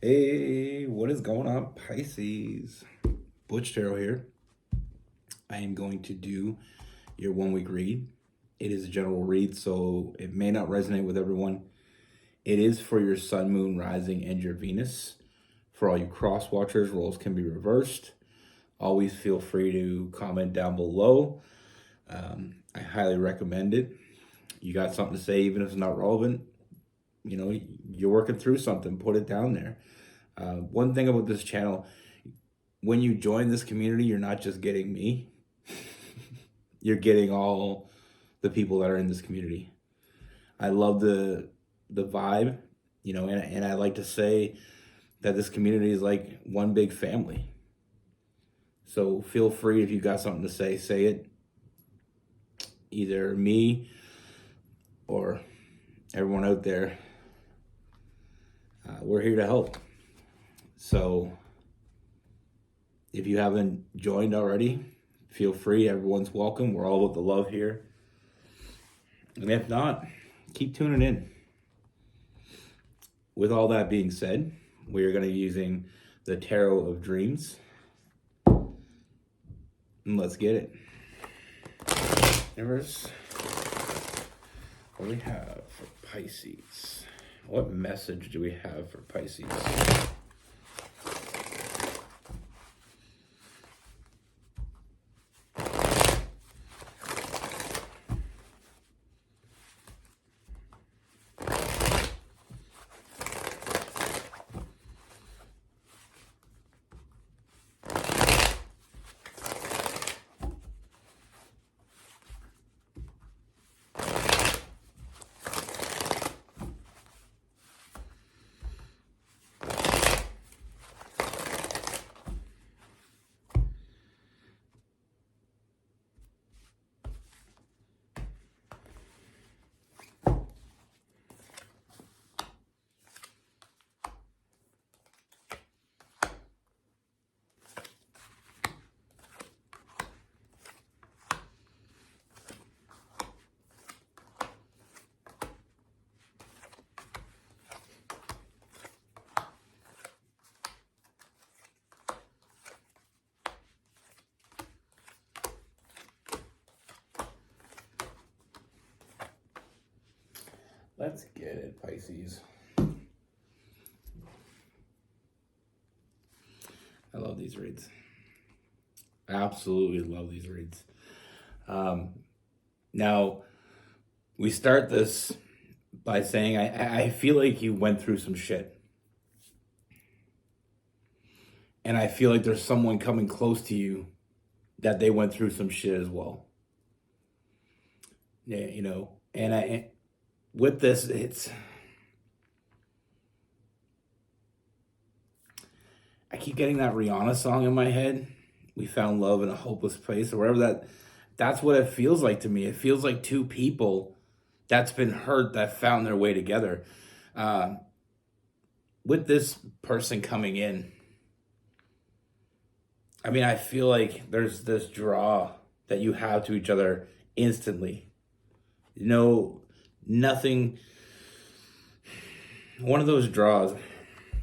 Hey, what is going on, Pisces? Butch here. I am going to do your 1 week read. It is a general read, so it may not resonate with everyone. It is for your sun, moon, rising, and your Venus. For all you cross watchers, roles can be reversed. Always feel free to comment down below. I highly recommend it. You got something to say, even if it's not relevant, you're working through something, put it down there. One thing about this channel, when you join this community, you're not just getting me, you're getting all the people that are in this community. I love the vibe, and I like to say that this community is like one big family. So feel free, if you got something to say it. Either me or everyone out there. We're here to help. So if you haven't joined already, feel free. Everyone's welcome. We're all about the love here. And if not, keep tuning in. With all that being said, we are going to be using the Tarot of Dreams. And let's get it. Universe, what do we have for Pisces? What message do we have for Pisces? Let's get it, Pisces. I love these reads. Absolutely love these reads. Now, we start this by saying, I feel like you went through some shit. And I feel like there's someone coming close to you that they went through some shit as well. Yeah, and with this, I keep getting that Rihanna song in my head. We found love in a hopeless place, or whatever that's what it feels like to me. It feels like two people that's been hurt that found their way together. With this person coming in, I mean, I feel like there's this draw that you have to each other instantly. Nothing. One of those draws.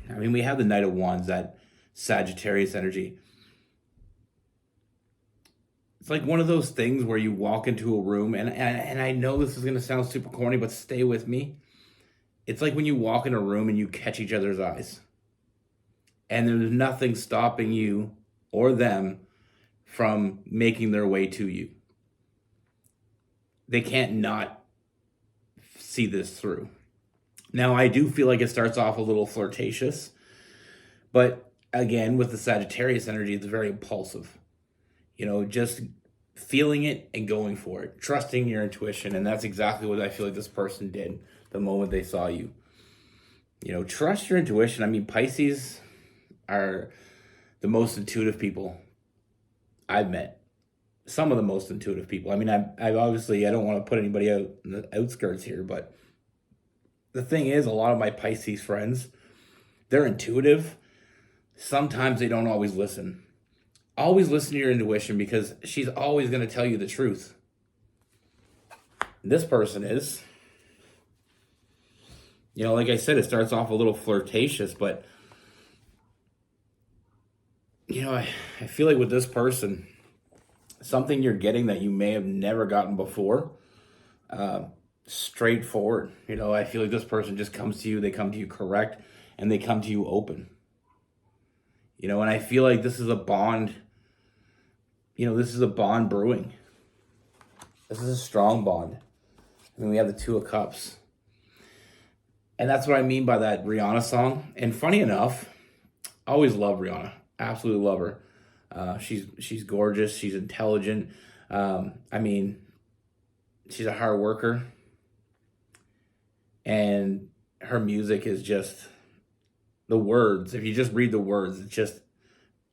I mean, we have the Knight of Wands, that Sagittarius energy. It's like one of those things where you walk into a room, and I know this is going to sound super corny, but stay with me. It's like when you walk in a room and you catch each other's eyes. And there's nothing stopping you or them from making their way to you. They can't not see this through. Now, I do feel like it starts off a little flirtatious, but again, with the Sagittarius energy, it's very impulsive. Just feeling it and going for it, trusting your intuition. And that's exactly what I feel like this person did the moment they saw you. Trust your intuition. I mean, Pisces are the most intuitive people I've met. Some of the most intuitive people. I mean, I obviously, I don't want to put anybody out in the outskirts here, but the thing is, a lot of my Pisces friends, they're intuitive. Sometimes they don't always listen. Always listen to your intuition, because she's always going to tell you the truth. This person is. Like I said, it starts off a little flirtatious, but I feel like with this person, something you're getting that you may have never gotten before, straightforward. I feel like this person just comes to you, they come to you correct, and they come to you open. And I feel like this is a bond, this is a bond brewing. This is a strong bond. We have the Two of Cups. And that's what I mean by that Rihanna song. And funny enough, I always love Rihanna. Absolutely love her. She's gorgeous. She's intelligent. She's a hard worker. And her music is just the words. If you just read the words, it's just...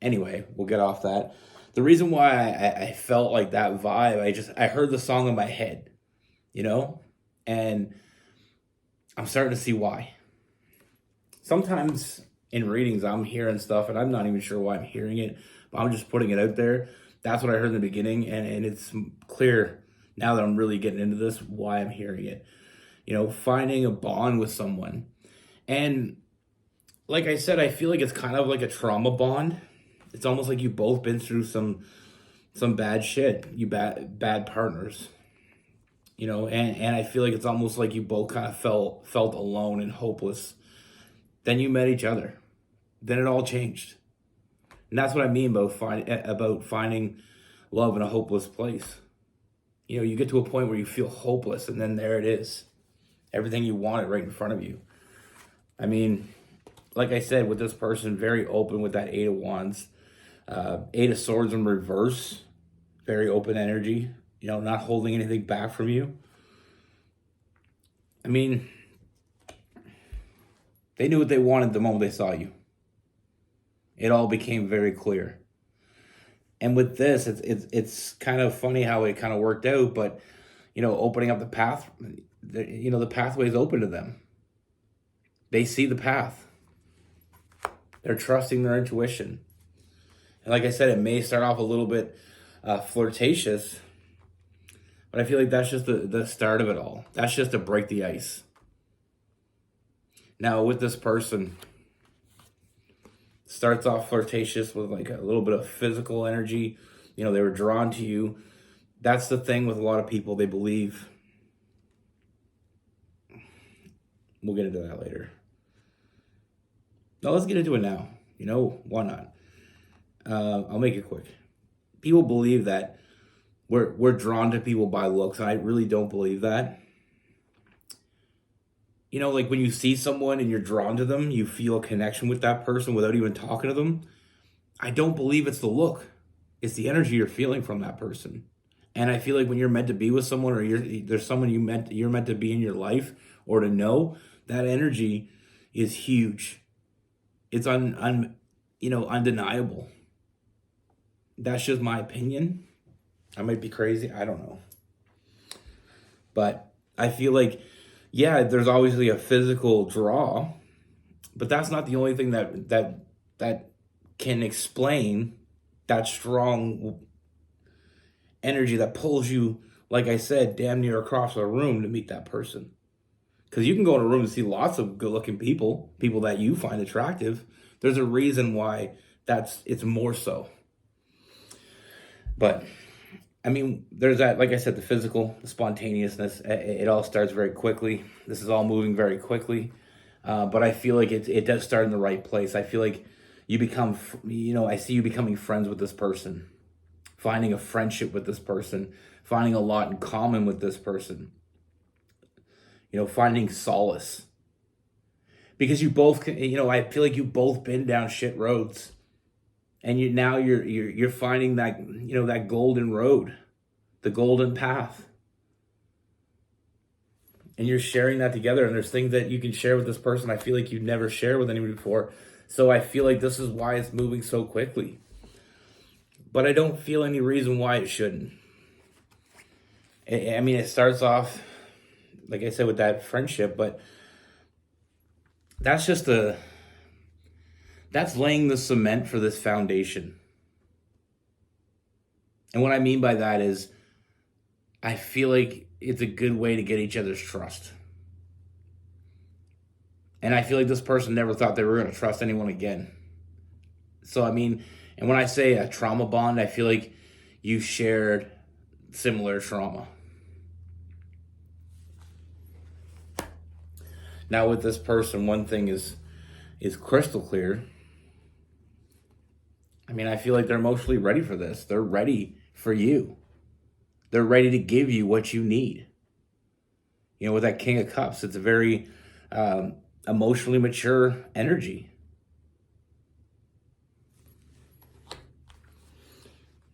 Anyway, we'll get off that. The reason why I felt like that vibe, I heard the song in my head, and I'm starting to see why. Sometimes in readings, I'm hearing stuff and I'm not even sure why I'm hearing it, but I'm just putting it out there. That's what I heard in the beginning, and it's clear now that I'm really getting into this why I'm hearing it. Finding a bond with someone. And like I said, I feel like it's kind of like a trauma bond. It's almost like you've both been through some bad shit. You bad partners. And I feel like it's almost like you both kind of felt alone and hopeless. Then you met each other. Then it all changed. And that's what I mean about finding love in a hopeless place. You get to a point where you feel hopeless, and then there it is. Everything you wanted right in front of you. Like I said, with this person, very open with that Eight of Wands. Eight of Swords in reverse. Very open energy. Not holding anything back from you. They knew what they wanted the moment they saw you. It all became very clear. And with this, it's kind of funny how it kind of worked out, but, opening up the path, the pathway is open to them. They see the path. They're trusting their intuition. And like I said, it may start off a little bit flirtatious, but I feel like that's just the start of it all. That's just to break the ice. Now, with this person, starts off flirtatious with like a little bit of physical energy. They were drawn to you. That's the thing with a lot of people. They believe. We'll get into that later. Now, let's get into it now. Why not? I'll make it quick. People believe that we're drawn to people by looks, and I really don't believe that. Like when you see someone and you're drawn to them, you feel a connection with that person without even talking to them. I don't believe it's the look. It's the energy you're feeling from that person. And I feel like when you're meant to be with someone, or there's someone you're meant to be in your life or to know, that energy is huge. It's undeniable. That's just my opinion. I might be crazy. I don't know. But I feel like, yeah, there's obviously a physical draw, but that's not the only thing that can explain that strong energy that pulls you, like I said, damn near across the room to meet that person. Because you can go in a room and see lots of good-looking people that you find attractive. There's a reason why it's more so. But there's that, like I said, the physical, the spontaneousness. It all starts very quickly. This is all moving very quickly. But I feel like it does start in the right place. I feel like you become, I see you becoming friends with this person, finding a friendship with this person, finding a lot in common with this person, finding solace. Because you both, I feel like you've both been down shit roads. And you're finding that, that golden road, the golden path. And you're sharing that together. And there's things that you can share with this person I feel like you've never shared with anyone before. So I feel like this is why it's moving so quickly. But I don't feel any reason why it shouldn't. It starts off, like I said, with that friendship, but that's laying the cement for this foundation. And what I mean by that is, I feel like it's a good way to get each other's trust. And I feel like this person never thought they were going to trust anyone again. So, and And when I say a trauma bond, I feel like you shared similar trauma. Now with this person, one thing is crystal clear. I mean, I feel like they're emotionally ready for this. They're ready for you. They're ready to give you what you need. You know, with that King of Cups, it's a very emotionally mature energy.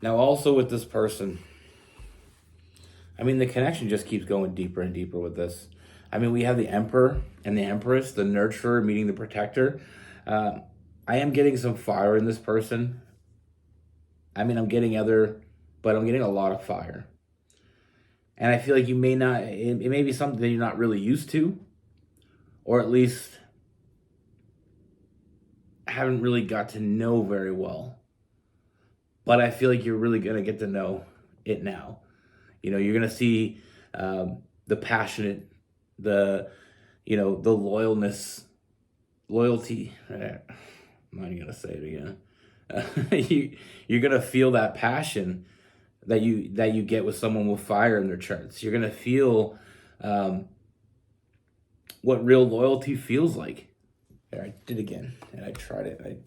Now, also with this person, I mean, the connection just keeps going deeper and deeper with this. I mean, we have the Emperor and the Empress, the nurturer meeting the protector. I am getting some fire in this person. I mean, I'm getting a lot of fire. And I feel like you may not, it may be something that you're not really used to, or at least haven't really got to know very well. But I feel like you're really going to get to know it now. You know, you're going to see the passionate, the loyalty. I'm not even going to say it again. You're going to feel that passion that you get with someone with fire in their charts. You're going to feel what real loyalty feels like. There, I did again, and I tried it. I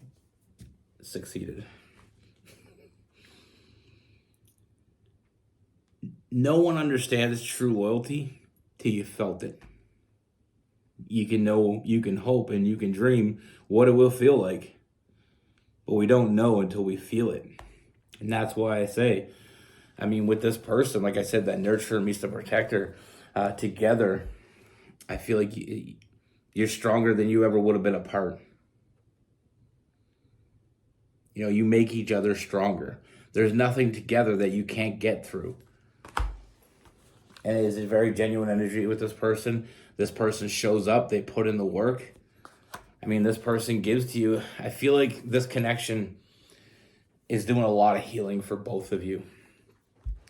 succeeded. No one understands true loyalty till you felt it. You can know, you can hope, and you can dream what it will feel like. But we don't know until we feel it. And that's why I say, I mean, with this person, like I said, that nurturer meets the protector together, I feel like you're stronger than you ever would have been apart. You know, you make each other stronger. There's nothing together that you can't get through. And it is a very genuine energy with this person. This person shows up, they put in the work. I mean, this person gives to you. I feel like this connection is doing a lot of healing for both of you.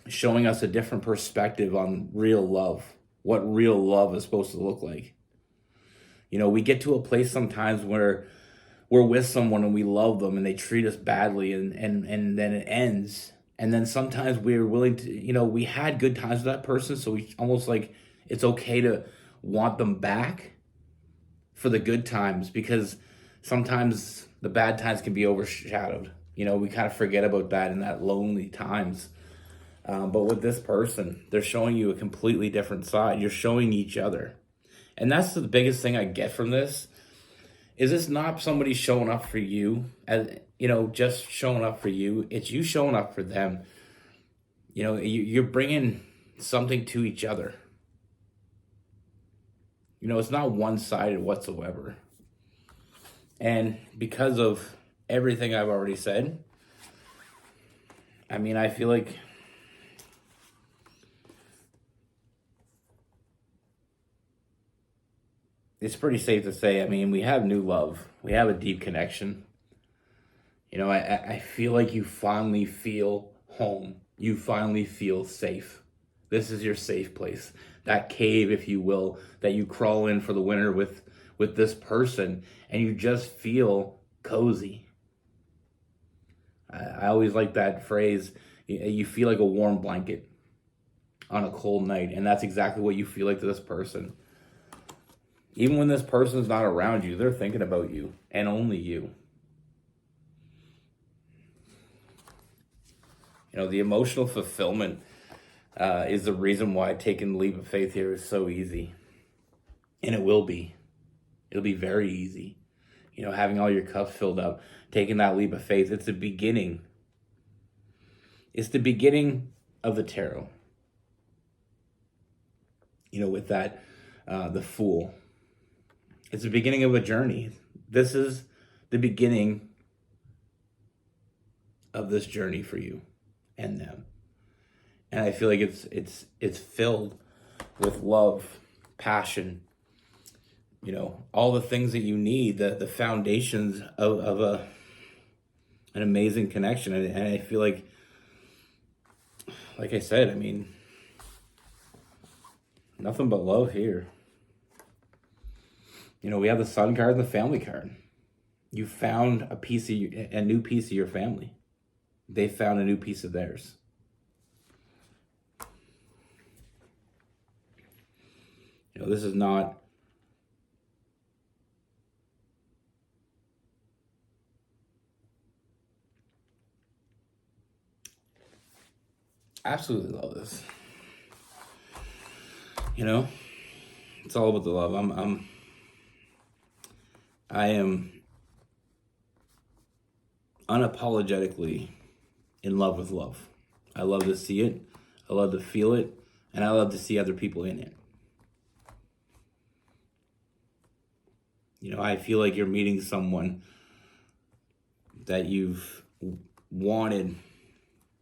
Showing us a different perspective on real love. What real love is supposed to look like. You know, we get to a place sometimes where we're with someone and we love them and they treat us badly and then it ends. And then sometimes we're willing to, you know, we had good times with that person, so we almost like it's okay to want them back for the good times, because sometimes the bad times can be overshadowed. You know, we kind of forget about that in that lonely times. But with this person, they're showing you a completely different side. You're showing each other. And that's the biggest thing I get from this, is it's not somebody showing up for you, as you know, just showing up for you. It's you showing up for them. You know, you're bringing something to each other. You know, it's not one-sided whatsoever. And because of everything I've already said, I mean, I feel like it's pretty safe to say, I mean, we have new love. We have a deep connection. You know, I feel like you finally feel home. You finally feel safe. This is your safe place. That cave, if you will, that you crawl in for the winter with this person, and you just feel cozy. I always like that phrase, you feel like a warm blanket on a cold night, and that's exactly what you feel like to this person. Even when this person's not around you, they're thinking about you, and only you. You know, the emotional fulfillment is the reason why taking the leap of faith here is so easy. And it will be. It'll be very easy. You know, having all your cups filled up, taking that leap of faith, it's the beginning. It's the beginning of the tarot. You know, with that, the Fool. It's the beginning of a journey. This is the beginning of this journey for you and them. And I feel like it's filled with love, passion, you know, all the things that you need, the foundations of an amazing connection. And I feel like I said, I mean, nothing but love here. You know, we have the Sun card and the Family card. You found a new piece of your family. they found a new piece of theirs. This is not absolutely love this. It's all about the love. I am unapologetically in love with love. I love to see it. I love to feel it, and I love to see other people in it. I feel like you're meeting someone that you've wanted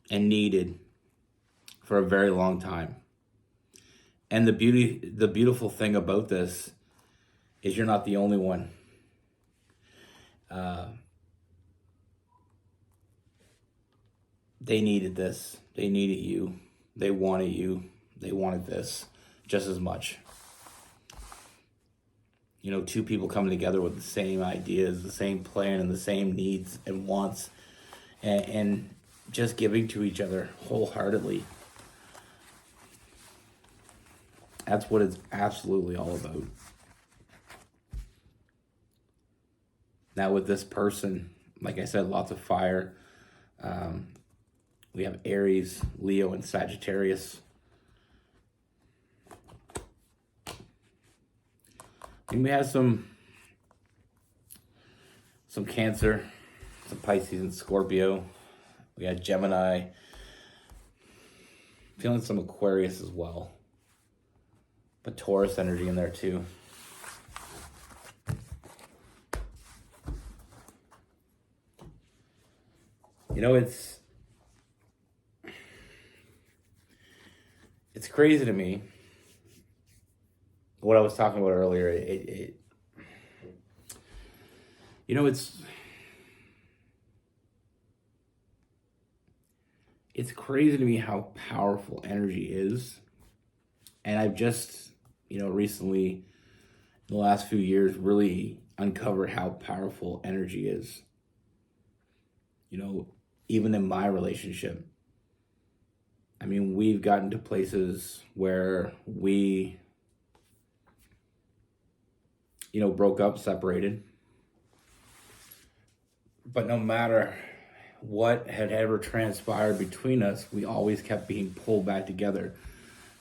and needed for a very long time. And the beautiful thing about this is you're not the only one. They needed this. They needed you. They wanted you. They wanted this just as much. Two people coming together with the same ideas, the same plan, and the same needs and wants, and just giving to each other wholeheartedly. That's what it's absolutely all about. Now with this person, like I said, lots of fire. We have Aries, Leo, and Sagittarius. And we have some Cancer, some Pisces and Scorpio. We got Gemini. Feeling some Aquarius as well. But Taurus energy in there too. It's crazy to me. What I was talking about earlier, it's crazy to me how powerful energy is. And I've just, recently, in the last few years, really uncovered how powerful energy is. Even in my relationship. I mean, we've gotten to places where we, broke up, separated. But no matter what had ever transpired between us, we always kept being pulled back together.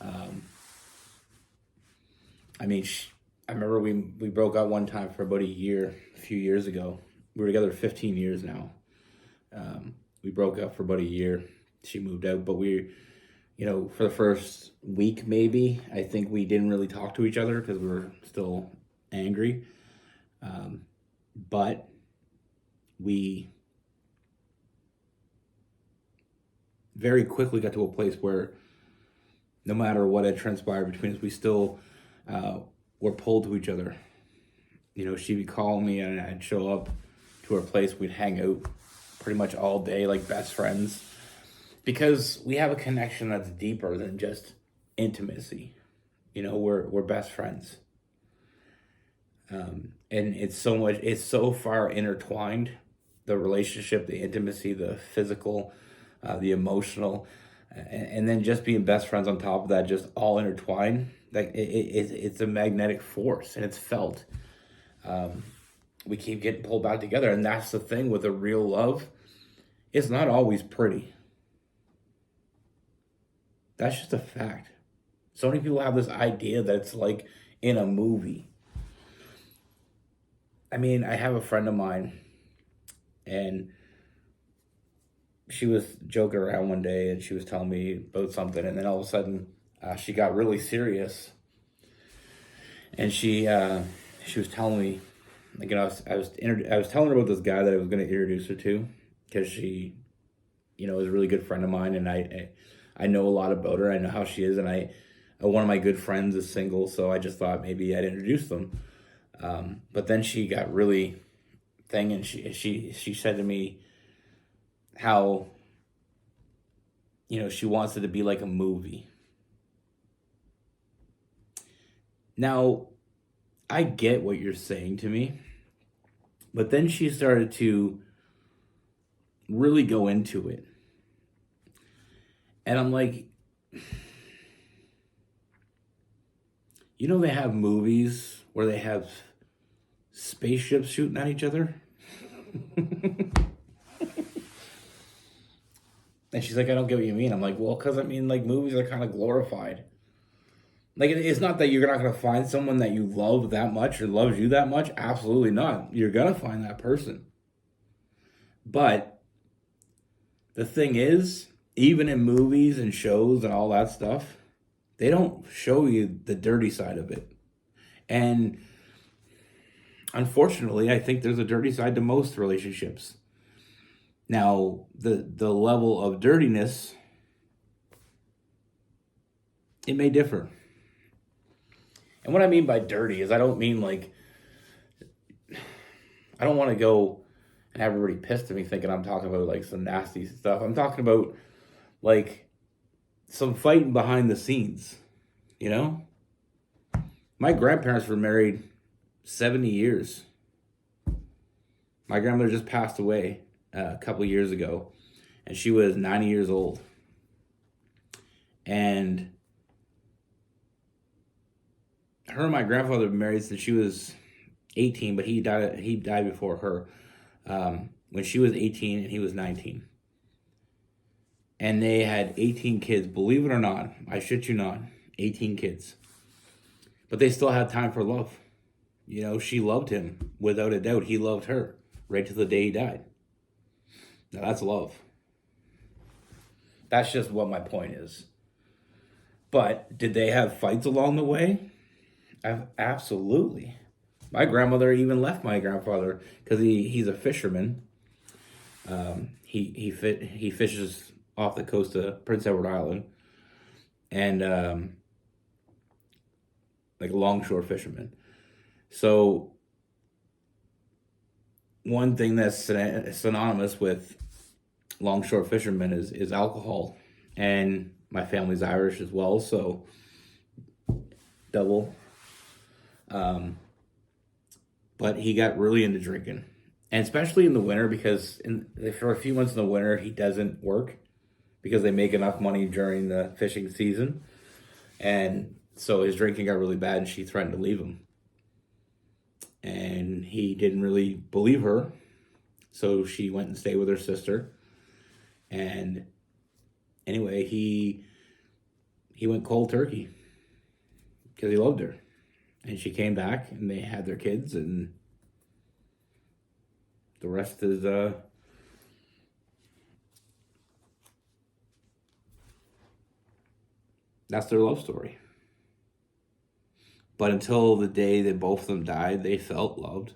I remember we broke up one time for about a few years ago. We were together 15 years now. We broke up for about a year. She moved out, but we, for the first week maybe, I think we didn't really talk to each other because we were still angry. But we very quickly got to a place where no matter what had transpired between us, we still were pulled to each other. She would call me and I'd show up to her place. We'd hang out pretty much all day like best friends because we have a connection that's deeper than just intimacy. We're best friends. And it's so far intertwined, the relationship, the intimacy, the physical, the emotional, and then just being best friends on top of that, just all intertwined. Like it's a magnetic force, and it's felt. We keep getting pulled back together, and that's the thing with a real love. It's not always pretty. That's just a fact. So many people have this idea that it's like in a movie. I mean, I have a friend of mine, and she was joking around one day, and she was telling me about something, and then all of a sudden, she got really serious, and she was telling me, like, I was telling her about this guy that I was going to introduce her to, because she, is a really good friend of mine, and I know a lot about her. I know how she is, and one of my good friends is single, so I just thought maybe I'd introduce them. But then she got really and she said to me how, she wants it to be like a movie. Now, I get what you're saying to me, but then she started to really go into it. And I'm like, you know, they have movies where they have spaceships shooting at each other? And she's like, I don't get what you mean. I'm like, well, because I mean, like, movies are kind of glorified. Like, it's not that you're not going to find someone that you love that much or loves you that much. Absolutely not. You're going to find that person. But the thing is, even in movies and shows and all that stuff, they don't show you the dirty side of it. And unfortunately, I think there's a dirty side to most relationships. Now, the level of dirtiness, it may differ. And what I mean by dirty is I don't mean like, I don't want to go and have everybody pissed at me thinking I'm talking about like some nasty stuff. I'm talking about like some fighting behind the scenes, you know? My grandparents were married 70 years. My grandmother just passed away a couple years ago, and she was 90 years old. And her and my grandfather were married since she was 18, but he died before her. When she was 18 and he was 19. And they had 18 kids, believe it or not. I shit you not, 18 kids. But they still had time for love. You know, she loved him without a doubt. He loved her right to the day he died. Now that's love. That's just what my point is. But did they have fights along the way? Absolutely. My grandmother even left my grandfather because he's a fisherman. He fishes off the coast of Prince Edward Island, and like a longshore fisherman. So one thing that's synonymous with longshore fishermen is alcohol, and my family's Irish as well, so double. But he got really into drinking, and especially in the winter, because for a few months in the winter he doesn't work because they make enough money during the fishing season, and so his drinking got really bad, and she threatened to leave him. And he didn't really believe her, so she went and stayed with her sister. And anyway, he went cold turkey because he loved her. And she came back, and they had their kids, and the rest is that's their love story. But until the day that both of them died, they felt loved.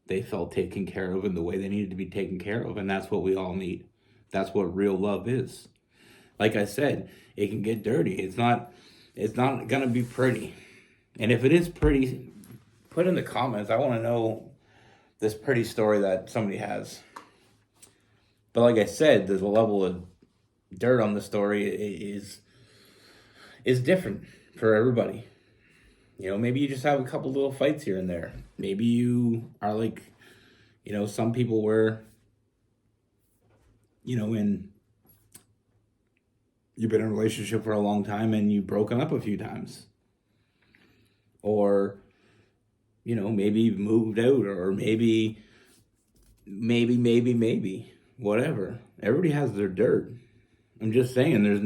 They felt taken care of in the way they needed to be taken care of. And that's what we all need. That's what real love is. Like I said, it can get dirty. It's not going to be pretty. And if it is pretty, put in the comments. I want to know this pretty story that somebody has. But like I said, there's a level of dirt on the story is different for everybody. You know, maybe you just have a couple little fights here and there. Maybe you are like, you know, some people where, you know, you've been in a relationship for a long time and you've broken up a few times. Or, you know, maybe you've moved out, or maybe, whatever. Everybody has their dirt. I'm just saying, I've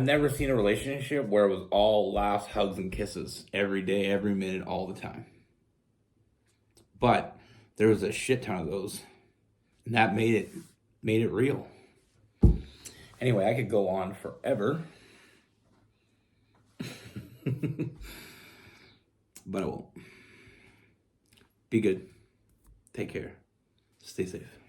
never seen a relationship where it was all laughs, hugs, and kisses every day, every minute, all the time. But there was a shit ton of those, and that made it real. Anyway, I could go on forever, but I won't. Be good. Take care. Stay safe.